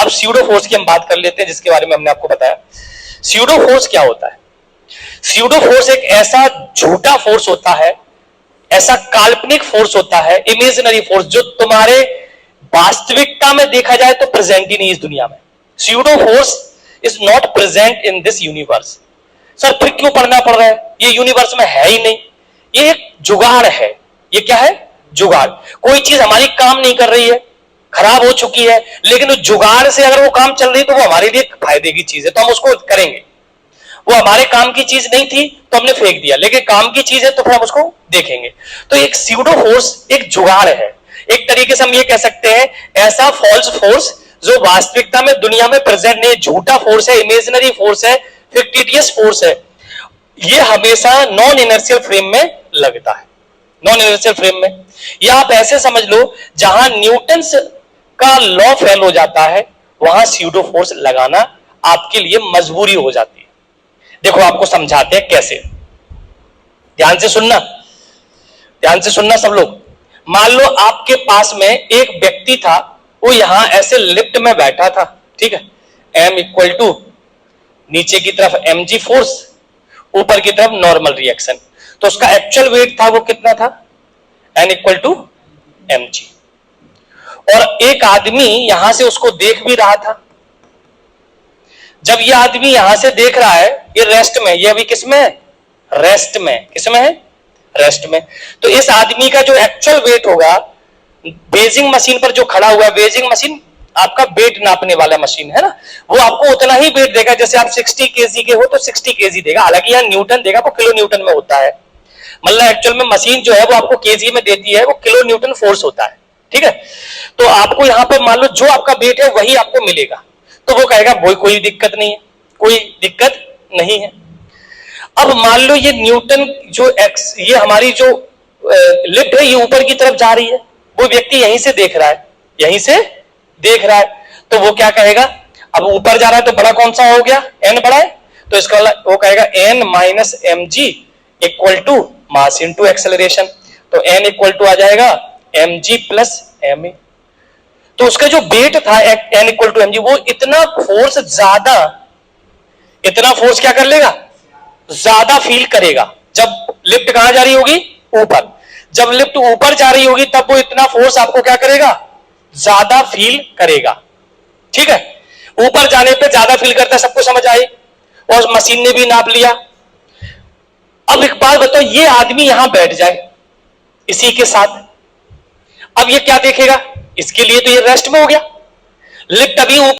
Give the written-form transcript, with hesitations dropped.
अब pseudo force की हम बात कर लेते हैं, जिसके बारे में हमने आपको बताया। स्यूडो फोर्स क्या होता है? स्यूडो फोर्स एक ऐसा झूठा फोर्स होता है, ऐसा काल्पनिक फोर्स होता है, इमेजिनरी फोर्स, जो तुम्हारे वास्तविकता में देखा जाए तो प्रेजेंट ही नहीं इस दुनिया में। Pseudo force is not present in this universe. Sir फिर क्यों पढ़ना पड़ रहा है? ये यूनिवर्स में है ही नहीं, ये एक जुगाड़ है। ये क्या है? जुगाड़। कोई चीज हमारी काम नहीं कर रही है, खराब हो चुकी है, लेकिन उस जुगाड़ से अगर वो काम चल रही है तो वो हमारे लिए फायदे की चीज है, तो हम उसको करेंगे। वो हमारे काम की चीज नहीं थी तो हमने फेंक दिया, लेकिन काम की चीज है तो फिर हम उसको देखेंगे। तो एक स्यूडो फोर्स एक जुगाड़ है, एक तरीके से हम ये कह सकते हैं ऐसा फॉल्स फोर्स जो वास्तविकता में दुनिया में प्रेजेंट नहीं, झूठा फोर्स है, इमेजिनरी फोर्स है, फिक्टिटियस फोर्स है। ये हमेशा नॉन इनर्शियल फ्रेम में लगता है, नॉन इनर्शियल फ्रेम में। या आप ऐसे समझ लो, जहां न्यूटन का लॉ फेल हो जाता है वहां स्यूडो फोर्स लगाना आपके लिए मजबूरी हो जाती है। देखो आपको समझाते हैं कैसे, ध्यान से सुनना, ध्यान से सुनना सब लोग। मान लो आपके पास में एक व्यक्ति था, वो यहां ऐसे लिफ्ट में बैठा था, ठीक है। m इक्वल टू नीचे की तरफ mg फोर्स, ऊपर की तरफ नॉर्मल रिएक्शन। तो उसका एक्चुअल वेट था वो कितना था? n equal to mg। और एक आदमी यहां से उसको देख भी रहा था। जब ये आदमी यहां से देख रहा है, ये रेस्ट में, ये अभी किस में है? रेस्ट में। किस में है? रेस्ट में। तो इस आदमी का जो एक्चुअल वेट होगा, बेजिंग मशीन पर जो खड़ा हुआ है, बेजिंग मशीन आपका वेट नापने वाला मशीन है ना, वो आपको उतना ही वेट देगा। जैसे आप 60 केजी के हो तो 60 केजी देगा, हालांकि यहां न्यूटन देगा, वो किलो न्यूटन में होता है। मतलब एक्चुअल में मशीन जो है वो आपको केजी में देती है, वो किलो न्यूटन फोर्स होता है, ठीक है। तो आपको यहां पर मान लो जो आपका वेट है वही आपको मिलेगा, तो वो कहेगा वो कोई दिक्कत नहीं है, कोई दिक्कत नहीं है। अब मान लो ये न्यूटन जो एक्स, ये हमारी जो लिफ्ट है ये ऊपर की तरफ जा रही है, वो व्यक्ति यहीं से देख रहा है, यहीं से देख रहा है, तो वो क्या कहेगा? अब ऊपर जा रहा है तो बड़ा कौन सा हो गया? n बड़ा है, तो इसका वो कहेगा n minus M G equal to mass into acceleration. तो n इक्वल टू आ जाएगा mg प्लस एम ए। तो उसका जो वेट था n इक्वल टू mg, वो इतना फोर्स ज्यादा, इतना फोर्स क्या कर लेगा? ज्यादा फील करेगा। जब लिफ्ट कहां जा रही होगी? ऊपर। जब लिफ्ट ऊपर जा रही होगी तब वो इतना फोर्स आपको क्या करेगा? ज्यादा फील करेगा, ठीक है। ऊपर जाने पे ज्यादा फील करता है, सबको समझ आई, और मशीन ने भी नाप लिया। अब एक बात बताओ, ये आदमी यहां बैठ जाए इसी के साथ, अब ये क्या देखेगा? इसके लिए तो ये रेस्ट में हो गया, लिफ्ट अभी